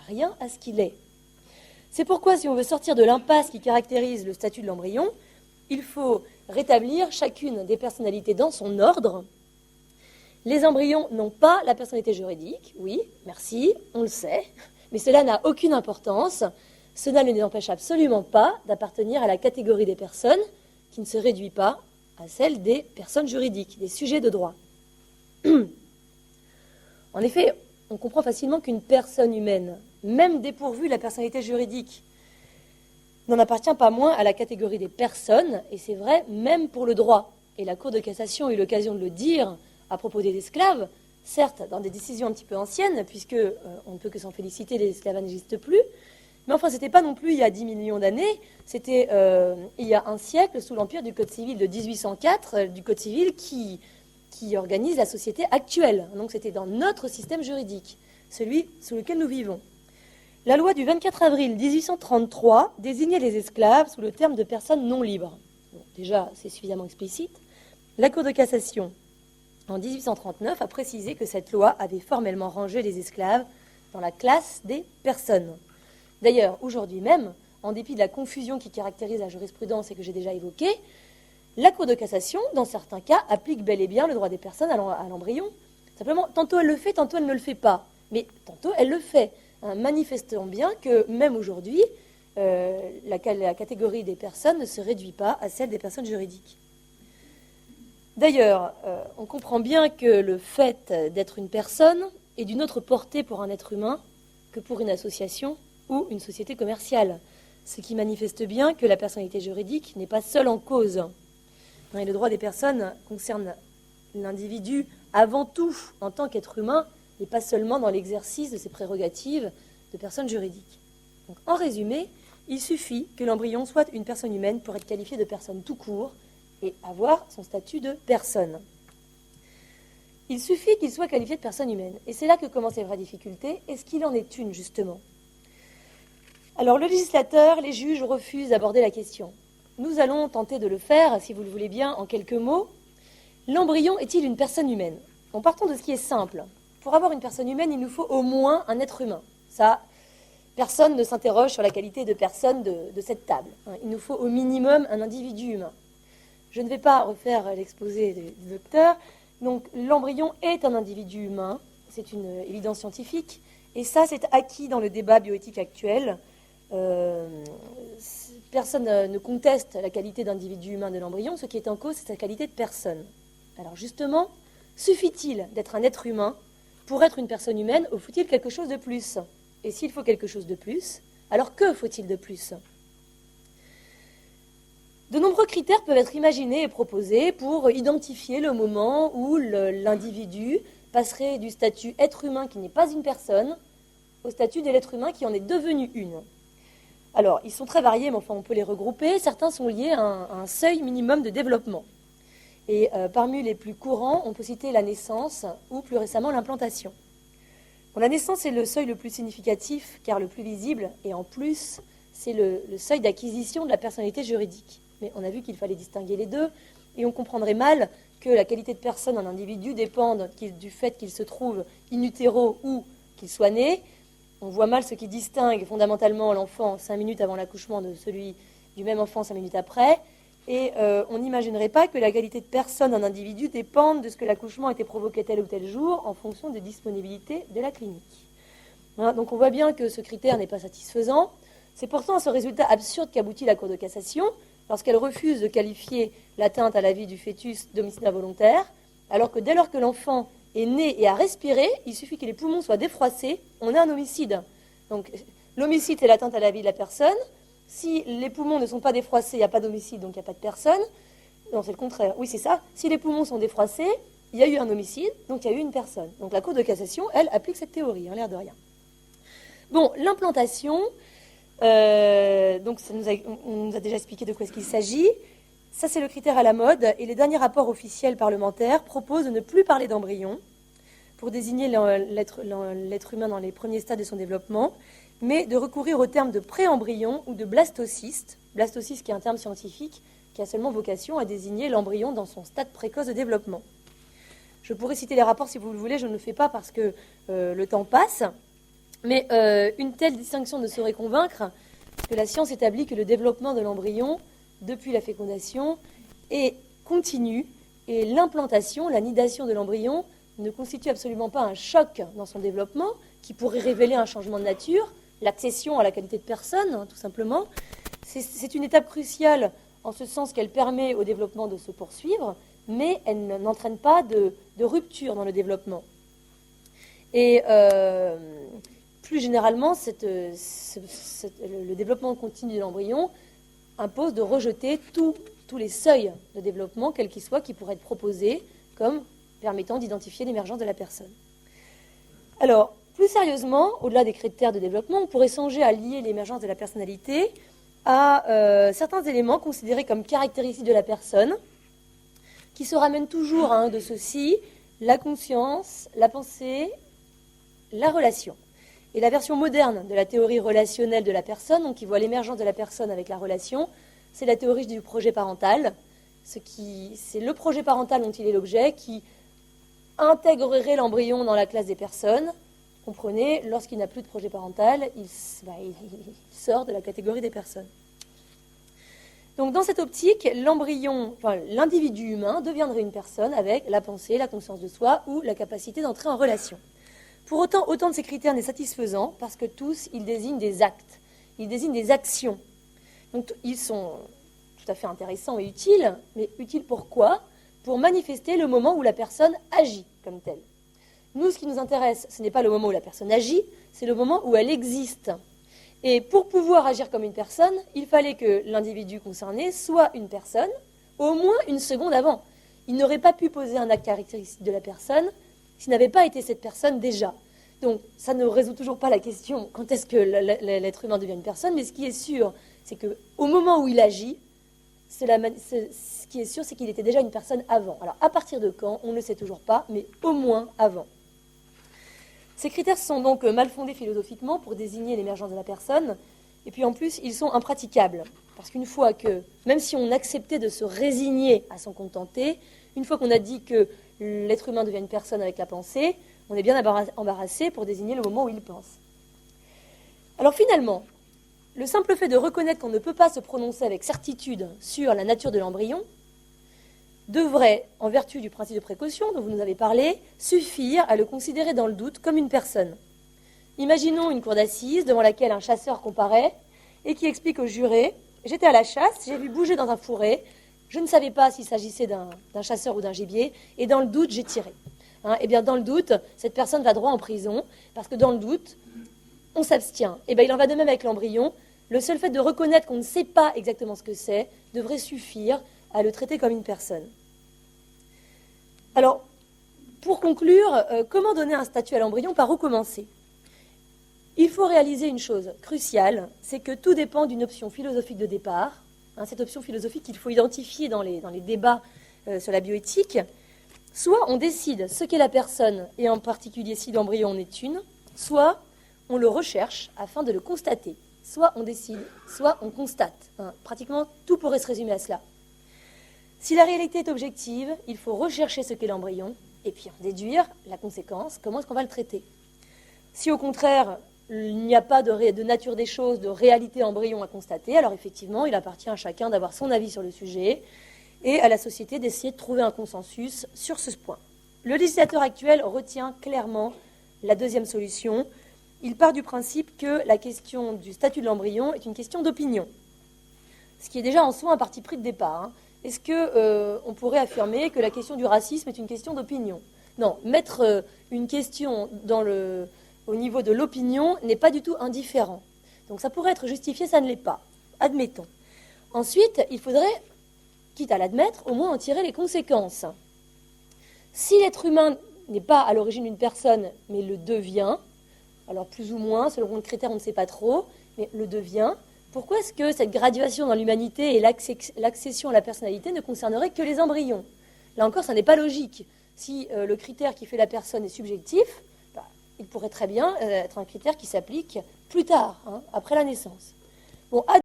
rien à ce qu'il est. C'est pourquoi, si on veut sortir de l'impasse qui caractérise le statut de l'embryon, il faut rétablir chacune des personnalités dans son ordre. Les embryons n'ont pas la personnalité juridique, oui, merci, on le sait, mais cela n'a aucune importance. Cela ne les empêche absolument pas d'appartenir à la catégorie des personnes qui ne se réduit pas à celle des personnes juridiques, des sujets de droit. En effet, on comprend facilement qu'une personne humaine, même dépourvue de la personnalité juridique, n'en appartient pas moins à la catégorie des personnes, et c'est vrai même pour le droit. Et la Cour de cassation a eu l'occasion de le dire à propos des esclaves, certes dans des décisions un petit peu anciennes, puisque on ne peut que s'en féliciter, les esclaves n'existent plus, mais enfin, ce n'était pas non plus il y a 10 millions d'années, c'était il y a un siècle, sous l'empire du Code civil de 1804, du Code civil qui organise la société actuelle. Donc c'était dans notre système juridique, celui sous lequel nous vivons. La loi du 24 avril 1833 désignait les esclaves sous le terme de personnes non libres. Bon, déjà, c'est suffisamment explicite. La Cour de cassation, en 1839, a précisé que cette loi avait formellement rangé les esclaves dans la classe des personnes. D'ailleurs, aujourd'hui même, en dépit de la confusion qui caractérise la jurisprudence et que j'ai déjà évoquée, la Cour de cassation, dans certains cas, applique bel et bien le droit des personnes à l'embryon. Simplement, tantôt elle le fait, tantôt elle ne le fait pas. Mais tantôt elle le fait. Manifestons bien que même aujourd'hui, la catégorie des personnes ne se réduit pas à celle des personnes juridiques. D'ailleurs, on comprend bien que le fait d'être une personne est d'une autre portée pour un être humain que pour une association ou une société commerciale, ce qui manifeste bien que la personnalité juridique n'est pas seule en cause. Et le droit des personnes concerne l'individu avant tout en tant qu'être humain et pas seulement dans l'exercice de ses prérogatives de personne juridique. Donc, en résumé, il suffit que l'embryon soit une personne humaine pour être qualifié de personne tout court et avoir son statut de personne. Il suffit qu'il soit qualifié de personne humaine. Et c'est là que commencent les vraies difficultés. Est-ce qu'il en est une, justement ? Alors, le législateur, les juges refusent d'aborder la question. Nous allons tenter de le faire, si vous le voulez bien, en quelques mots. L'embryon est-il une personne humaine ? En partant de ce qui est simple. Pour avoir une personne humaine, il nous faut au moins un être humain. Ça, personne ne s'interroge sur la qualité de personne de cette table. Il nous faut au minimum un individu humain. Je ne vais pas refaire l'exposé du docteur. Donc, l'embryon est un individu humain. C'est une évidence scientifique. Et ça, c'est acquis dans le débat bioéthique actuel. Personne ne conteste la qualité d'individu humain de l'embryon. Ce qui est en cause, c'est sa qualité de personne. Alors justement, suffit-il d'être un être humain pour être une personne humaine ou faut-il quelque chose de plus ? Et s'il faut quelque chose de plus, alors que faut-il de plus ? De nombreux critères peuvent être imaginés et proposés pour identifier le moment où l'individu passerait du statut être humain qui n'est pas une personne au statut de l'être humain qui en est devenu une. Alors, ils sont très variés, mais enfin, on peut les regrouper. Certains sont liés à un seuil minimum de développement. Et parmi les plus courants, on peut citer la naissance ou plus récemment l'implantation. Bon, la naissance est le seuil le plus significatif car le plus visible et en plus, c'est le seuil d'acquisition de la personnalité juridique. Mais on a vu qu'il fallait distinguer les deux et on comprendrait mal que la qualité de personne d'un individu dépende du fait qu'il se trouve in utero ou qu'il soit né. On voit mal ce qui distingue fondamentalement l'enfant 5 minutes avant l'accouchement de celui du même enfant 5 minutes après. Et on n'imaginerait pas que la qualité de personne d'un individu dépende de ce que l'accouchement a été provoqué tel ou tel jour en fonction des disponibilités de la clinique. Voilà, donc on voit bien que ce critère n'est pas satisfaisant. C'est pourtant à ce résultat absurde qu'aboutit la Cour de cassation lorsqu'elle refuse de qualifier l'atteinte à la vie du fœtus d'homicide involontaire, alors que dès lors que l'enfant est né et a respiré, il suffit que les poumons soient défroissés, on a un homicide. Donc l'homicide, c'est l'atteinte à la vie de la personne. Si les poumons ne sont pas défroissés, il n'y a pas d'homicide, donc il n'y a pas de personne. Non, c'est le contraire. Oui, c'est ça. Si les poumons sont défroissés, il y a eu un homicide, donc il y a eu une personne. Donc la Cour de cassation, elle, applique cette théorie, en l'air de rien. Bon, l'implantation, donc on nous a déjà expliqué de quoi est-ce qu'il s'agit. Ça, c'est le critère à la mode. Et les derniers rapports officiels parlementaires proposent de ne plus parler d'embryon pour désigner l'être humain dans les premiers stades de son développement, mais de recourir au terme de préembryon ou de blastocyste. Blastocyste qui est un terme scientifique qui a seulement vocation à désigner l'embryon dans son stade précoce de développement. Je pourrais citer les rapports si vous le voulez, je ne le fais pas parce que le temps passe. Mais une telle distinction ne saurait convaincre, parce que la science établit que le développement de l'embryon, depuis la fécondation, est continu, et l'implantation, la nidation de l'embryon, ne constitue absolument pas un choc dans son développement, qui pourrait révéler un changement de nature, l'accession à la qualité de personne, hein, tout simplement. C'est une étape cruciale en ce sens qu'elle permet au développement de se poursuivre, mais elle n'entraîne pas de rupture dans le développement. Et plus généralement, le développement continu de l'embryon impose de rejeter tous les seuils de développement, quels qu'ils soient, qui pourraient être proposés comme permettant d'identifier l'émergence de la personne. Alors, plus sérieusement, au-delà des critères de développement, on pourrait songer à lier l'émergence de la personnalité à certains éléments considérés comme caractéristiques de la personne, qui se ramènent toujours à un de ceux-ci: la conscience, la pensée, la relation. Et la version moderne de la théorie relationnelle de la personne, donc qui voit l'émergence de la personne avec la relation, c'est la théorie du projet parental. C'est le projet parental dont il est l'objet, qui intégrerait l'embryon dans la classe des personnes. Comprenez, lorsqu'il n'a plus de projet parental, il sort de la catégorie des personnes. Donc dans cette optique, l'individu humain deviendrait une personne avec la pensée, la conscience de soi ou la capacité d'entrer en relation. Pour autant, autant de ces critères n'est satisfaisant parce que tous, ils désignent des actes, ils désignent des actions. Donc ils sont tout à fait intéressants et utiles, mais utiles pourquoi ? Pour manifester le moment où la personne agit comme telle. Nous, ce qui nous intéresse, ce n'est pas le moment où la personne agit, c'est le moment où elle existe. Et pour pouvoir agir comme une personne, il fallait que l'individu concerné soit une personne, au moins une seconde avant. Il n'aurait pas pu poser un acte caractéristique de la personne s'il n'avait pas été cette personne déjà. Donc, ça ne résout toujours pas la question quand est-ce que l'être humain devient une personne, mais ce qui est sûr, c'est qu'au moment où il agit, ce qui est sûr, c'est qu'il était déjà une personne avant. Alors, à partir de quand, on ne le sait toujours pas, mais au moins avant. Ces critères sont donc mal fondés philosophiquement pour désigner l'émergence de la personne, et puis en plus, ils sont impraticables. Parce qu'une fois que, même si on acceptait de se résigner à s'en contenter, une fois qu'on a dit que l'être humain devient une personne avec la pensée, on est bien embarrassé pour désigner le moment où il pense. Alors finalement, le simple fait de reconnaître qu'on ne peut pas se prononcer avec certitude sur la nature de l'embryon devrait, en vertu du principe de précaution dont vous nous avez parlé, suffire à le considérer dans le doute comme une personne. Imaginons une cour d'assises devant laquelle un chasseur comparaît et qui explique au juré « J'étais à la chasse, j'ai vu bouger dans un fourré, je ne savais pas s'il s'agissait d'un chasseur ou d'un gibier, et dans le doute, j'ai tiré. » Eh bien, dans le doute, cette personne va droit en prison, parce que dans le doute, on s'abstient. Eh bien, il en va de même avec l'embryon. Le seul fait de reconnaître qu'on ne sait pas exactement ce que c'est devrait suffire à le traiter comme une personne. Alors, pour conclure, comment donner un statut à l'embryon ? Par où commencer ? Il faut réaliser une chose cruciale, c'est que tout dépend d'une option philosophique de départ. Cette option philosophique qu'il faut identifier dans les débats sur la bioéthique. Soit on décide ce qu'est la personne, et en particulier si l'embryon en est une, soit on le recherche afin de le constater. Soit on décide, soit on constate. Pratiquement tout pourrait se résumer à cela. Si la réalité est objective, il faut rechercher ce qu'est l'embryon, et puis en déduire la conséquence, comment est-ce qu'on va le traiter. Si au contraire, il n'y a pas de nature des choses, de réalité embryon à constater, alors effectivement, il appartient à chacun d'avoir son avis sur le sujet, et à la société d'essayer de trouver un consensus sur ce point. Le législateur actuel retient clairement la deuxième solution. Il part du principe que la question du statut de l'embryon est une question d'opinion, ce qui est déjà en soi un parti pris de départ. Est-ce qu'on pourrait affirmer que la question du racisme est une question d'opinion ? Non, mettre une question au niveau de l'opinion n'est pas du tout indifférent. Donc ça pourrait être justifié, ça ne l'est pas. Admettons. Ensuite, il faudrait, quitte à l'admettre, au moins en tirer les conséquences. Si l'être humain n'est pas à l'origine d'une personne, mais le devient, alors plus ou moins, selon le critère, on ne sait pas trop, mais le devient, pourquoi est-ce que cette graduation dans l'humanité et l'accession à la personnalité ne concernerait que les embryons ? Là encore, ça n'est pas logique. Si le critère qui fait la personne est subjectif, il pourrait très bien être un critère qui s'applique plus tard, après la naissance. Bon,